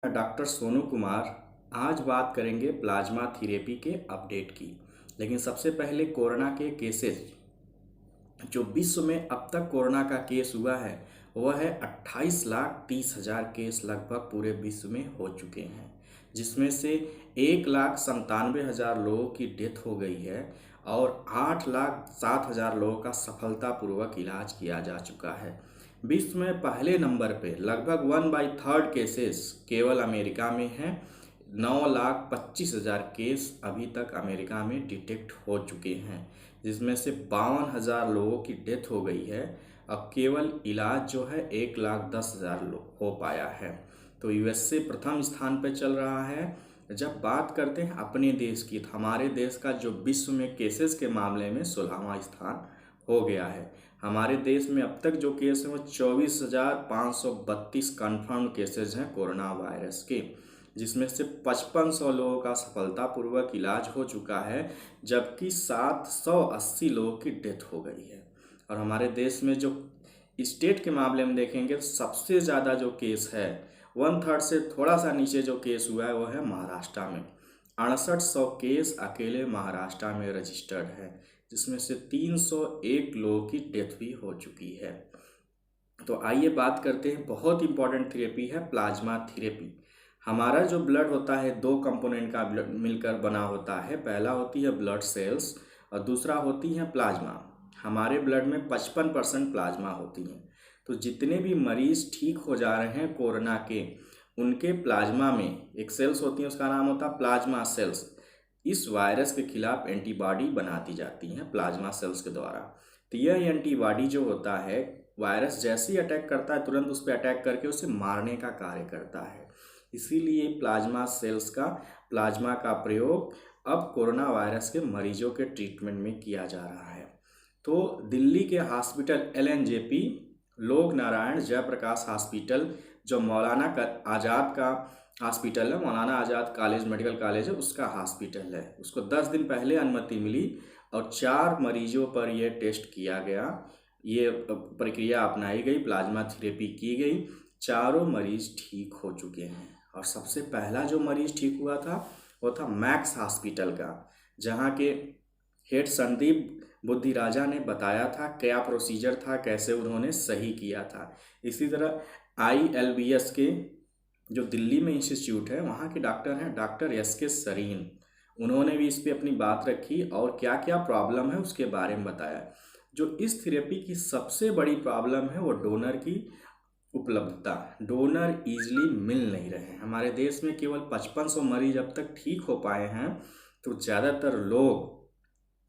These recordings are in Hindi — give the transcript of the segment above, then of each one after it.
डॉक्टर सोनू कुमार। आज बात करेंगे प्लाज्मा थेरेपी के अपडेट की। लेकिन सबसे पहले कोरोना के केसेस जो विश्व में अब तक कोरोना का केस हुआ है वह है 28,30,000 केस लगभग पूरे विश्व में हो चुके हैं, जिसमें से 1,97,000 लोगों की डेथ हो गई है और 8,07,000 लोगों का सफलतापूर्वक इलाज किया जा चुका है। विश्व में पहले नंबर पे लगभग 1/3 केसेस केवल अमेरिका में हैं। 9,25,000 केस अभी तक अमेरिका में डिटेक्ट हो चुके हैं, जिसमें से 52,000 लोगों की डेथ हो गई है। अब केवल इलाज जो है 1,10,000 लोग हो पाया है। तो यूएसए प्रथम स्थान पर चल रहा है। जब बात करते हैं अपने देश की, तो हमारे देश का जो विश्व में केसेस के मामले में 16वां स्थान हो गया है। हमारे देश में अब तक जो केस हैं वो 24,532 कन्फर्म केसेज हैं कोरोना वायरस के, जिसमें से 5500 लोगों का सफलतापूर्वक इलाज हो चुका है, जबकि 780 लोगों की डेथ हो गई है। और हमारे देश में जो स्टेट के मामले में देखेंगे तो सबसे ज़्यादा जो केस है 1/3 से थोड़ा सा नीचे जो केस हुआ है वो है महाराष्ट्र में। 6800 केस अकेले महाराष्ट्र में रजिस्टर्ड है, जिसमें से 301 लोगों की डेथ भी हो चुकी है। तो आइए बात करते हैं, बहुत इंपॉर्टेंट थेरेपी है प्लाज्मा थेरेपी। हमारा जो ब्लड होता है दो कंपोनेंट का ब्लड मिलकर बना होता है। पहला होती है ब्लड सेल्स और दूसरा होती है प्लाज्मा। हमारे ब्लड में 55% प्लाज्मा होती है। तो जितने भी मरीज ठीक हो जा रहे हैं कोरोना के, उनके प्लाज्मा में एक सेल्स होती है, उसका नाम होता है प्लाज्मा सेल्स। इस वायरस के खिलाफ एंटीबॉडी बना दी जाती हैं प्लाज्मा सेल्स के द्वारा। तो यह एंटीबॉडी जो होता है, वायरस जैसे ही अटैक करता है तुरंत उस पर अटैक करके उसे मारने का कार्य करता है। इसीलिए प्लाज्मा सेल्स का प्लाज्मा का प्रयोग अब कोरोना वायरस के मरीजों के ट्रीटमेंट में किया जा रहा है। तो दिल्ली के हॉस्पिटल LNJP लोक नारायण जयप्रकाश हॉस्पिटल, जो मौलाना आज़ाद का हॉस्पिटल है, मौलाना आज़ाद कॉलेज मेडिकल कॉलेज है, उसका हॉस्पिटल है, उसको 10 दिन पहले अनुमति मिली और 4 मरीजों पर यह टेस्ट किया गया, ये प्रक्रिया अपनाई गई, प्लाज्मा थेरेपी की गई। चारों मरीज ठीक हो चुके हैं। और सबसे पहला जो मरीज ठीक हुआ था वो था मैक्स हॉस्पिटल का, जहाँ के हेड संदीप बुद्धि राजा ने बताया था क्या प्रोसीजर था, कैसे उन्होंने सही किया था। इसी तरह ILBS के जो दिल्ली में इंस्टीट्यूट है, वहाँ के डॉक्टर हैं डॉक्टर SK सरीन। उन्होंने भी इस पर अपनी बात रखी और क्या क्या प्रॉब्लम है उसके बारे में बताया। जो इस थेरेपी की सबसे बड़ी प्रॉब्लम है वो डोनर की उपलब्धता। डोनर ईजिली मिल नहीं रहे हैं। हमारे देश में केवल 5500 मरीज अब तक ठीक हो पाए हैं। तो ज़्यादातर लोग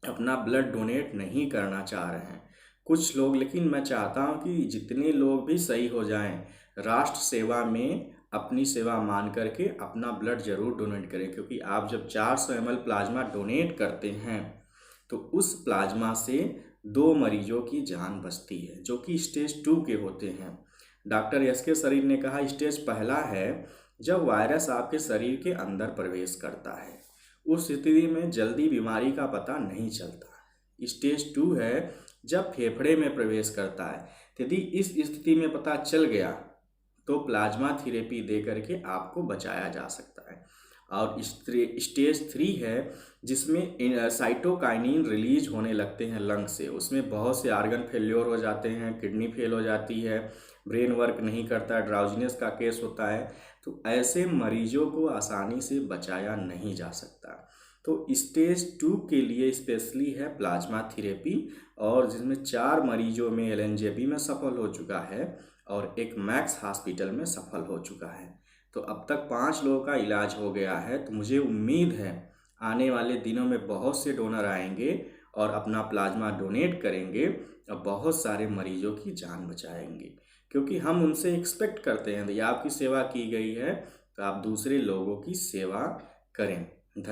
अपना ब्लड डोनेट नहीं करना चाह रहे हैं। कुछ लोग, लेकिन मैं चाहता हूं कि जितने लोग भी सही हो जाएं, राष्ट्र सेवा में अपनी सेवा मान करके अपना ब्लड जरूर डोनेट करें, क्योंकि आप जब 400 ml प्लाज्मा डोनेट करते हैं तो उस प्लाज्मा से 2 मरीजों की जान बचती है, जो कि स्टेज 2 के होते हैं। डॉक्टर SK सरीन ने कहा स्टेज पहला है जब वायरस आपके शरीर के अंदर प्रवेश करता है, उस स्थिति में जल्दी बीमारी का पता नहीं चलता। स्टेज 2 है जब फेफड़े में प्रवेश करता है। यदि इस स्थिति में पता चल गया तो प्लाज्मा थेरेपी दे करके आपको बचाया जा सकता है। और स्टेज 3 है जिसमें साइटोकाइनिन रिलीज होने लगते हैं लंग से। उसमें बहुत से आर्गन फेल्योर हो जाते हैं, किडनी फेल हो जाती है, ब्रेन वर्क नहीं करता, ड्राउजीनेस का केस होता है। तो ऐसे मरीजों को आसानी से बचाया नहीं जा सकता। तो स्टेज 2 के लिए स्पेशली है प्लाज्मा थेरेपी, और जिसमें 4 मरीजों में LNJP में सफल हो चुका है और एक मैक्स हॉस्पिटल में सफल हो चुका है। तो अब तक 5 लोगों का इलाज हो गया है। तो मुझे उम्मीद है आने वाले दिनों में बहुत से डोनर आएंगे और अपना प्लाज्मा डोनेट करेंगे और बहुत सारे मरीजों की जान बचाएंगे, क्योंकि हम उनसे एक्सपेक्ट करते हैं यदि आपकी सेवा की गई है तो आप दूसरे लोगों की सेवा करें।